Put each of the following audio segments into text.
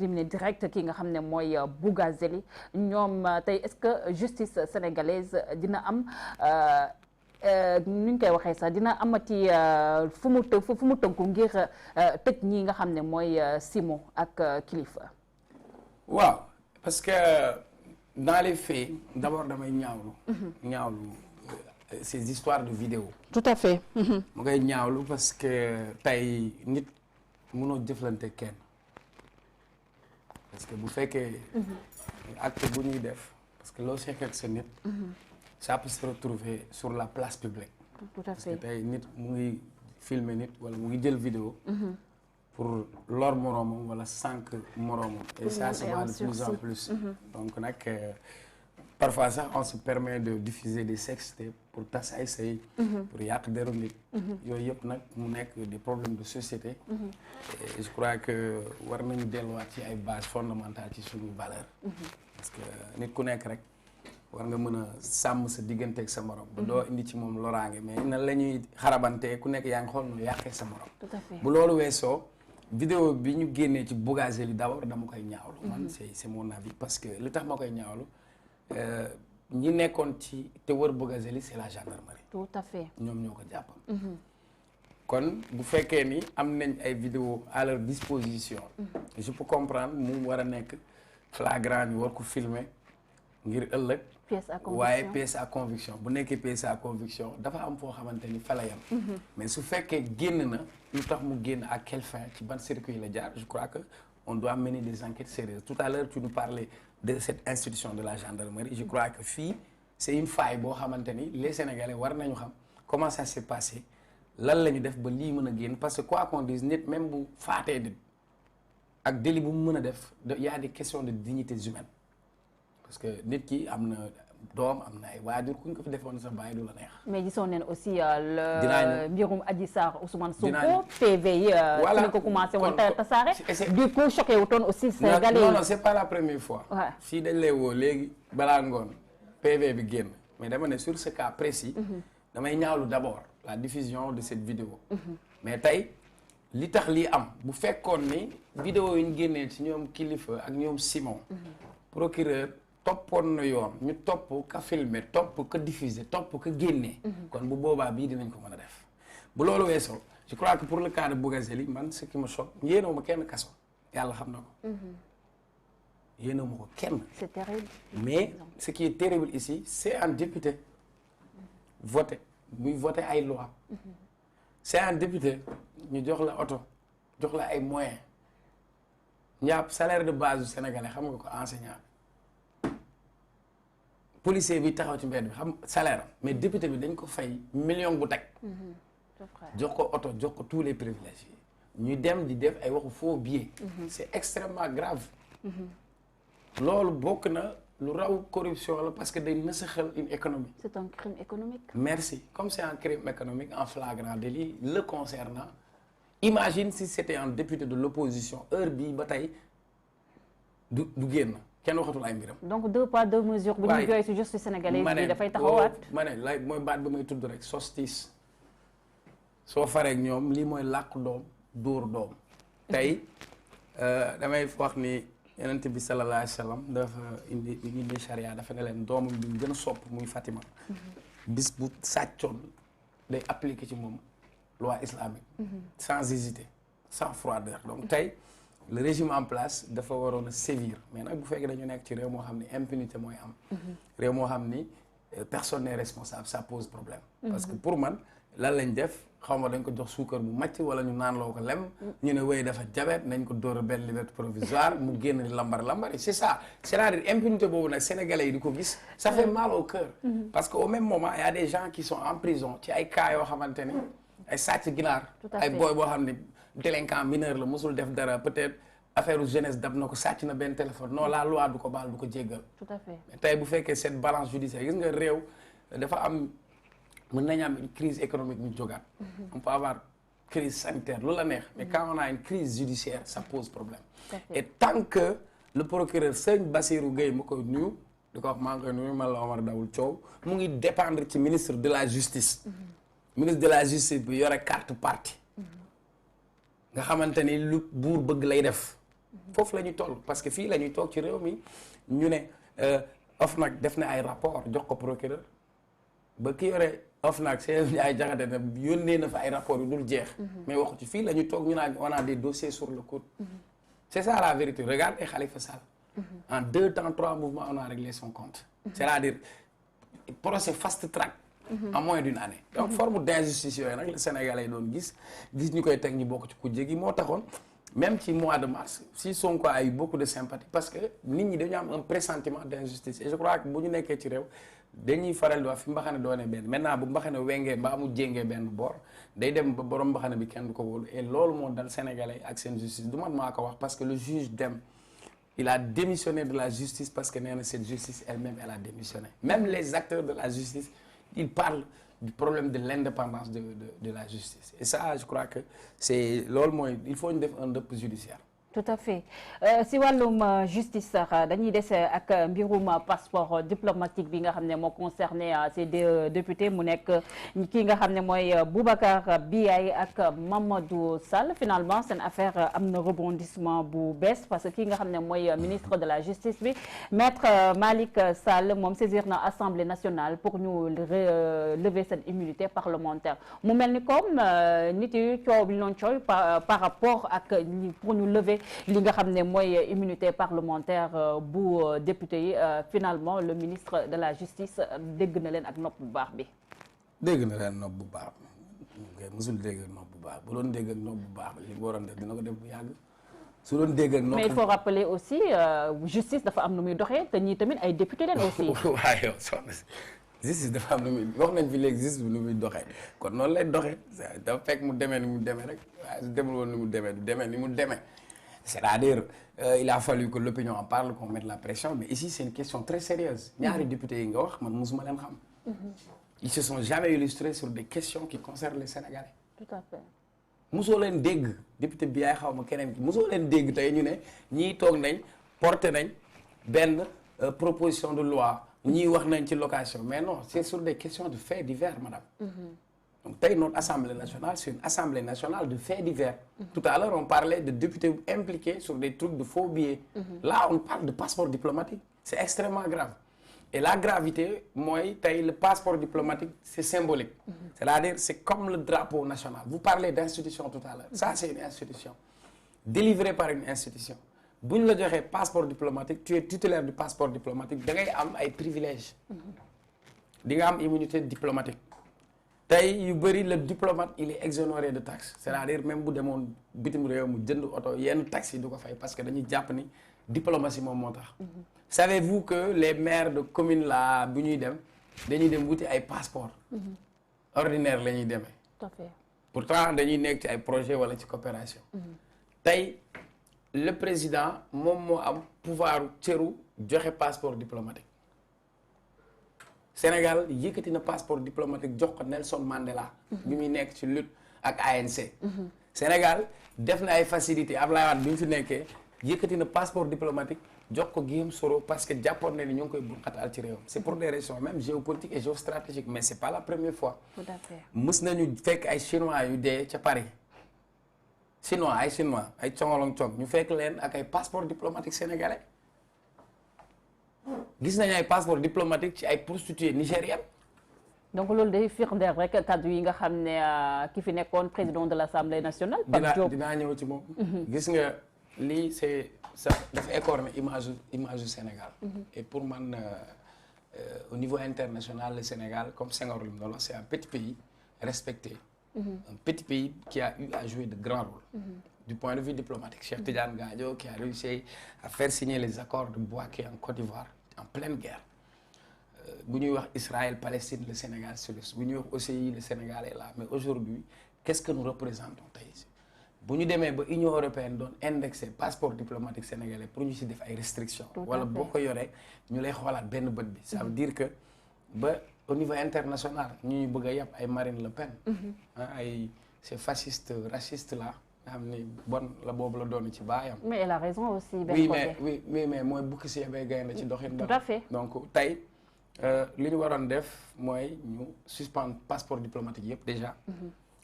éliminé direct ki nga xam ne mooy Bougazelli ñoom tey est-ce que justice sénégalaise dina am nu ñu koy waxee sax dina amati fu mu tënku ngir tëj ñi nga xam ne mooy Simon ak Kilifeu. waaw parce que dans les faits d'abord damay ñaawlu ces histoires de vidéo. tout à fait. ma koy ñaawlu parce que tey nit mënoo jëflante kenn parce que bu fekkee acte bu ñuy def parce que loo seq ak sa nit ça peut se retrouver sur la place publique. tout à fait parce que tey nit mu ngi filmer nit wala mu ngi jël vidéo pour lor moroomam wala sànq moroomam et ça se voit de plus en plus donc nag parfois sax on se permet de diffuser des sextapes pour tas ay sëy pour yàq deru nit yooyu yëpp nag mu nekk des problèmes de société et je crois que war nañu delluwaat ci ay bases fondamentales ci suñu valeur parce que nit ku nekk rek war nga mën a sàmm sa diggante ak sa morom ba doo indi ci moom loraange mais na la ñuy xarabantee ku nekk yaa ngi xool nu yàqee sa morom tout à fait bu loolu weesoo vidéo bi ñu génnee ci Bougazelli d'abord dama koy ñaawlu man c'est mon avis parce que li tax ma koy ñaawlu ñi nekkoon ci te wër Bougazelli c'est la gendarmerie. tout à fait ñoom ñoo ko jàppam. kon bu fekkee ni am nañ ay vidéos à leur disposition. je peux comprendre mu war a nekk flagrant ñu war ko filmer ngir ëllëg. pièce à conviction waaye pièce à conviction bu nekkee pièce à conviction dafa am foo xamante ni fa la yam mais su fekkee génn na lu tax mu génn à quelle fin ci ban circuit la jaar je crois que on doit mener des enquêtes sérieuses tout à l'heure tu nous parlais de cette institution de la gendarmerie je crois que fii c'est une faille boo xamante ni les Sénégalais war nañu xam comment ça s'est passé lan la ñu def ba lii mën a génn parce que quoi qu'on dise nit même bu faatee nit ak délit bu mu mën a def y a des questions de dignité humaine parce que nit ki am na doom am na ay waajur ku ñu ko fi defoon sa bàyyi du la neex. mais gisoon nañ aussi le mbirum Adji Sarr Ousmane Sonko PV yi voilà ko commencé woon tasaare du coup choqué wutoon aussi Sénégalais non c'est pas la première fois fii dañ lay woo léegi balaa ngoon PV bi génn mais dama ne sur ce cas précis damay ñaawlu d'abord la diffusion de cette vidéo mais tey li tax lii am bu fekkoon ni vidéo yi ñu génnee ci ñoom Kilifeu ak ñoom Simon procureur toppoon na yoon ñu topp ka filmer topp ka diffuser topp ka génnee kon bu boobaa bii dinañ ko mën a def bu loolu weesoo je crois que pour le cas de Bougazelli man ce qui me choque yéenewu ma kenn kaso yàlla xam na ko yéenewu ma ko kenn c'est terrible mais ce qui est terrible ici c'est un député voté muy voté ay loi c'est un député ñu jox la oto jox la ay moyens ñaap salaire de base du sénégalais xam nga ko enseignant policier bi taxaw ci mbedd bi xam salaire mais député bi dañ ko fay million bu teg jox ko oto jox ko tous les privilèges ñuy dem di def ay waxu faux billets c'est extrêmement grave loolu bokk na lu raw corruption la parce que day nasaxal une économie c'est un crime économique merci comme c'est un crime économique en flagrant délit le concernant imagine si c'était un député de l'opposition heure bii ba tey du génn kenn waxatul ay mbiram. donc deux poids deux mesures. bu ñu jooy ci justice sénégalaise bi dafay taxawaat. ma ne lay mooy baat ba may tudd rek solstice soo faree ak ñoom lii mooy làkk doom dóor doom. tey damay wax ni Yonent bi sallallahu alayhi wa sallam dafa indi charia dafa ne leen doomam bi mu gën a sopp muy Fatima. bis bu sàccoon day appliquer ci moom loi islamique. sans hésiter sans froideur donc tey. le régime en place dafa waroon a sévir mais nag bu fekkee dañu nekk ci réew moo xam ni impunité mooy am. réew moo xam ni personne n'est responsable ça pose problème. parce que pour man lan lañ def xaw ma dañ ko jox suukar bu màcc wala ñu naan loo ko lem. ñu ne wéy dafa jabet nañ ko dóor benn liberté provisoire mu génn di lambar c'est ça c'est-à-dire impunité boobu nag sénégalais yi di ko gis. ça fait mal au cœur. parce que au même moment il y a des gens qui sont en prison ci ay cas yoo xamante ni ay sàcc ginaar. ay booy boo xam ni. délinquant mineur la mosul def dara peut-être affaire jeunesse dab na ko sàcc na benn téléphone non la loi du ko baal du ko jéggal. tout à fait mais tey bu fekkee cette balance judiciaire gis nga réew dafa am mën nañu am une crise économique ñu jógaat. on peut avoir crise sanitaire lu la neex. mais quand on a une crise judiciaire ça pose problème. et tant que le procureur Sëñ Bassirou Gueye ma koy nuyu di ko wax maa ngi koy nuyu man la Omar Dawul Coow mu ngi dépendre ci ministre de la justice. ministre de la justice bi yore carte parti. nga xamante ni lu buur bëgg lay def foofu la ñuy toll parce que fii la ñuy toog ci réew mi ñu ne OFNAC def na ay rapport jox ko procureur ba ki yore OFNAC Cheikh Ndiaye Diakhaté ne yónnee na fa ay rapports yu dul jeex. mais waxu ci fii la ñuy toog ñu naan on a des dossiers sur le coude. c'est ça la vérité regardez Khalifa Sall. en 2 temps 3 mouvements on a réglé son compte. c'est-à-dire procès fast track. en moins d'une année. donc forme d'injustice yooyu nag la Sénégalais doon gis ñu koy teg ñu bokk ci kujje gi moo taxoon même ci mois de mars si Sonko a eu beaucoup de sympathie parce que nit ñi dañu am un pressentiment d'injustice et je crois que bu ñu nekkee ci réew dañuy faral di wax fi mbaxane doone benn maintenant bu mbaxane wengee mbaa mu jéngee benn boor day dem ba borom mbaxane bi kenn du ko wóolu et loolu moo dal Sénégalais ak seen justice du man maa ko wax parce que le juge Dème il a démissionné de la justice parce que nee na cette justice elle-même elle a démissionné même les acteurs de la justice ils parlent du problème de l'indépendance de la justice et ça je crois que c'est loolu mooy il faut ñu def un dëpp judiciaire. tout à fait si wàllum justice sax dañuy des ak mbirum passeport diplomatique bi nga xam ne moo concerné ces deux députés mu nekk kii nga xam ne mooy Boubacar Biaye ak Mamadou Sall finalement seen affaire am na rebondissement bu bees parce que kii nga xam ne mooy ministre de la justice bi maître Malick Sall moom saisir na Assemblée nationale pour ñu lever cette immunité parlementaire mu mel ni comme nit yi coow bi noonu coow par rapport ak pour ñu lever li nga xam ne mooy immunité parlementaire bu député yi finalement le ministre de la justice dégg na leen ak nopp bu baax bi. dégg na leen nopp bu baax musul dégg ak nopp bu baax bu doon dégg ak nopp bu baax li mu waroon def dina ko def bu yàgg su doon dégg ak nopp. mais il faut rappeler aussi justice dafa am nu muy doxee te ñii tamit ay député leen aussi. waaw yow soxna si justice dafa am nu muy wax nañ fi léegi justice bi nu muy doxee kon noonu lay doxee dafa fekk mu demee ni mu demee rek waaye su demul woon ni mu demee du demee ni mu demee. c'est-à-dire il a fallu que l'opinion en parle qu'on mette la pression mais ici c'est une question très sérieuse ñaari députés yi nga wax man mosuma leen xam ils se sont jamais illustrés sur des questions qui concernent les Sénégalais tout à fait mosoo leen dégg député bi yaay xaw ma keneen ki mosoo leen dégg tey ñu ne ñii toog nañ porté nañ benn proposition de loi ñii wax nañ ci location mais non c'est sur des questions de faits divers madame donc tey notre Assemblée nationale c'est une Assemblée nationale de faits divers. Tout à l'heure on parlait de députés impliqués sur des trucs de faux billets. Là on parle de passeport diplomatique. C'est extrêmement grave. Et la gravité mooy tey le passeport diplomatique c'est symbolique. C'est-à-dire c'est comme le drapeau national. Vous parlez d'institution tout à l'heure. Ça c'est une institution délivrée par une institution. Bu ñu la joxee passeport diplomatique tu es titulaire du passeport diplomatique da ngay am ay privilèges. di nga am immunité diplomatique. tey yu bëri le diplomate il est exonéré de taxes c'est-à-dire même bu demoon bitim réew mu jënd oto yenn taxes yi du ko fay parce que dañuy jàpp ni diplomatie moom moo tax. savez-vous que les maires de communes là bu ñuy dem dañuy dem wuti ay passeport ordinaire la ñuy demee. tout à fait. pourtant dañuy nekk ci ay projet wala ci coopération. tey le président moom moo am pouvoir cëru joxe passeport diplomatique. Sénégal yëkkati na passeport diplomatique jox ko Nelson Mandela. bi muy nekk ci lutte ak ANC. Sénégal def na ay facilités Abdoulaye Wade bi mu fi nekkee yëkkati na passeport diplomatique jox ko Guillaume Soro parce que jàppoon na ni ñu ngi koy bunqatal ci réewam. c'est pour des raisons même géopolitiques et géostratégiques mais c'est pas la première fois. tout à fait. mës nañu fekk ay chinois yu dee ca Paris chinois ay congolong cong ñu fekk leen ak ay passeport diplomatique sénégalais. gis nañu ay passeport diplomatique ci ay prostituées nigériennes. donc loolu day firndeel rek kaddu yi nga xam ne ki fi nekkoon président de l'Assemblée nationale. Pape Diop dinaa ñëw ci moom. gis nga lii c'est ça dafa écorner image du Sénégal. et pour man au niveau international le Sénégal comme Senghor li mu doon wax c'est un petit pays respecté. un petit pays qui a eu à jouer de grands rôles. du point de vue diplomatique Cheikh Tidiane Gadio qui a réussi à faire signer les accords de Bouaké en Côte d'Ivoire en pleine guerre. bu ñuy wax Israël Palestine le Sénégal c'est bu ñuy wax OCI le Sénégal est là mais aujourd'hui qu'est-ce que nous représentons tey bu ñu demee ba Union européenne doon indexé passeport diplomatique sénégalais pour ñu ci def ay restrictions wala boo ko yoree ñu lay xoolaat benn bët bi ça veut dire que ba au niveau international ñu bëgg a yàpp ay Marine Le Pen ay ces fascistes racistes là nga xam ni bon la boobu la doon ci baayam. mais elle a raison aussi. oui mais mooy bukki si yebee gaynde ci doxin. tout à fait donc tey li ñu waroon def mooy ñu suspendre passeport diplomatique yëpp déjà.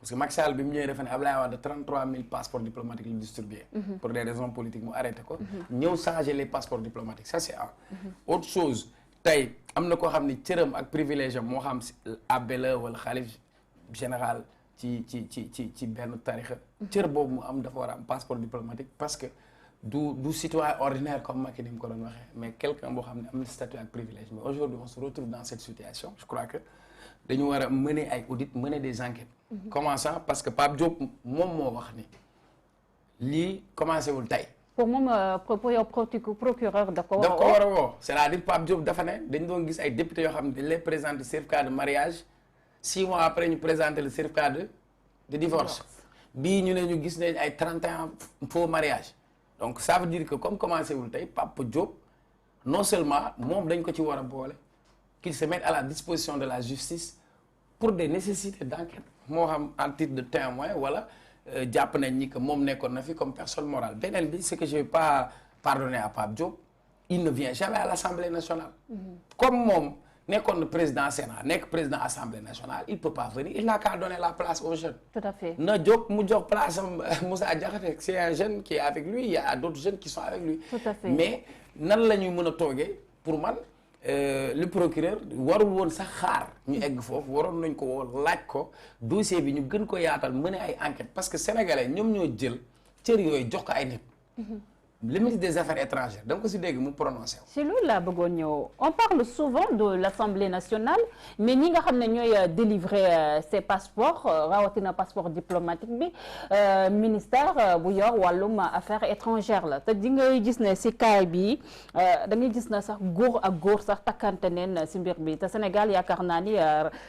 parce que Macky Sall bi mu ñëwee dafa ne Abdoulaye Wade 33 000 passeports diplomatiques la distribué. Pour des raisons politiques mu arrêté ko. ñëw changer les passeports diplomatiques ça c'est un. autre chose tey am na koo xam ni cëram ak privilège am moo xam si abbé la wala xalif général ci benn tarixa cër boobu mu am dafa war a am passeport diplomatique parce que du citoyen ordinaire comme Macky ni mu ko doon waxee mais quelqu'un boo xam ne am na statut ak privilège mais aujourd'hui on se retrouve dans cette situation je crois que dañu war a mener ay audits mener des enquêtes. Commençant parce que Pape Diop moom moo wax ni lii commencé wul tey. pour moom procureur da ko war a woo c'est-à-dire Pape Diop dafa ne dañ doon gis ay députés yoo xam ne dañ lay présenter certificat de mariage 6 mois après ñu présenter le certificat de divorce bii ñu ne ñu gis nañ ay 31 faux mariage donc ça veut dire que comme commencé wul tey Pape Diop non seulement moom dañ ko ci war a boole qu'il se mette à la disposition de la justice pour des nécessités d'enquête moo xam en titre de témoin wala jàpp nañ ni que moom nekkoon na fi comme personne morale beneen bi c'est que je vais pas pardonner à Pape Diop il ne vient jamais à l'Assemblée nationale comme moom nekkoon na président Sénat nekk président Assemblée nationale il peut pas venir il n'a qu'à donner la place aux jeunes. Tout à fait. na jóg mu jox place am Moussa Diakhaté c'est un jeune qui est avec lui il y a d'autres jeunes qui sont avec lui. Tout à fait. mais nan la ñuy mën a toogee pour man le procureur warul woon sax xaar ñu egg foofu waroon nañ ko woo laaj ko dossier bi ñu gën ko yaatal mener ay enquêtes parce que sénégalais ñoom ñoo jël cër yooyu jox ko ay nit. Le ministre des Affaires étrangères da nga ko si dégg mu prononcé wu. si loolu laa bëggoon ñëw on parle souvent de l'Assemblée nationale mais ñi nga xam ne ñooy délivrer ces passeports rawatina passeport diplomatique bi ministère bu yor wàllum affaires étrangères la te di ngay gis ne si kaay bi da ngay gis na sax góor ak góor sax takkante neen si mbir bi te Sénégal yaakaar naa ni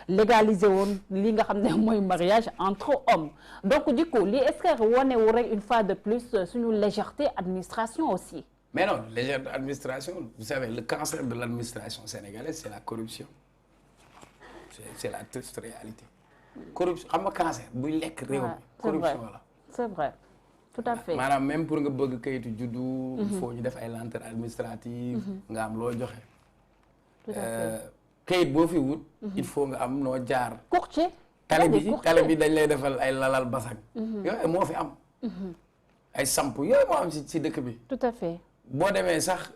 légaliser woon li nga xam ne mooy mariage entre hommes donc du coup li est-ce que wane wu rek une fois de plus suñu légèreté administrative aussi. Mais non, légère administration, vous savez, le cancer de l'administration sénégalaise, c'est la corruption. C'est la triste réalité. Corruption, xam nga cancer buy lekk réew mi. corruption la. C'est vrai, tout à fait. maanaam même pour nga bëgg kayitu juddu. il faut ñu def ay lenteur administrative. nga am loo joxe. Tout à fait. kayit boo fi wut. il faut nga am noo jaar. courtier. tali bi dañ lay defal ay lalal basang. yooyu moo fi am. ay samp yooyu moo am ci dëkk bi. tout à fait. boo demee sax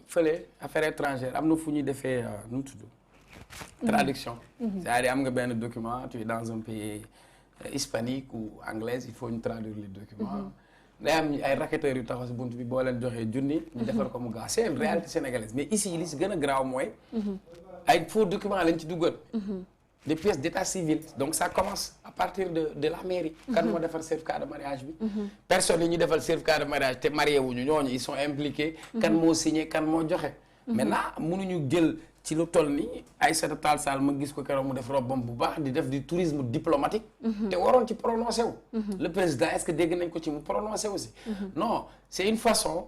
fële affaires étrangères am na fu ñuy defee nu mu tudd. traduction. c'est-à-dire am nga benn document tu es dans un pays hispanique ou anglaise il faut ñu traduire les documents. day am ay raquetteurs yu taxaw si buntu bi boo leen joxee junni. ñu defar ko mu gaaw c'est une réalité sénégalaise mais ici li si gën a graaw mooy. ay faux documents lañ ci duggal. des pièces d'état civil donc ça commence à partir de la mairie. kan moo defar certificat de mariage bi. personne yi ñu defal certificat de mariage te marié wuñu ñooñu ils sont impliqués. kan moo signé kan moo joxe. maintenant mënuñu jël ci lu toll nii Aïssata Tall Sall ma gis ko keroog mu def robbam bu baax di def du tourisme diplomatique. te waroon ci prononcé wu. le président est-ce que dégg nañ ko ci mu prononcé aussi. non c'est une façon.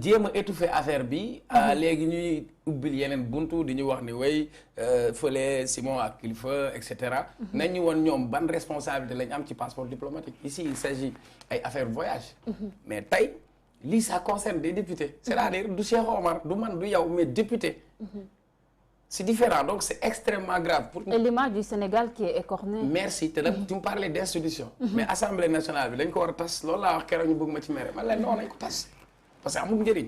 jéem a étouffer affaire bi. léegi ñuy ubbil yeneen buntu di ñu wax ni way fële Simon ak Kilifeu et cetera. nañu woon ñoom ban responsabilité lañ am ci passeport diplomatique ici il s'agit ay affaire voyage. mais tey lii ça concerne des députés. c'est-à-dire du Cheikh Omar du man du yow mais député. c'est différent donc c'est extrêmement grave. pour et l'image du Sénégal qui est écornée. merci te nag tu me parlais d'institution. mais assemblée nationale bi dañ ko war a tas loolu laa wax keroog ñu bëgg ma ci mere man la non nañ ko tas. parce que amul njëriñ.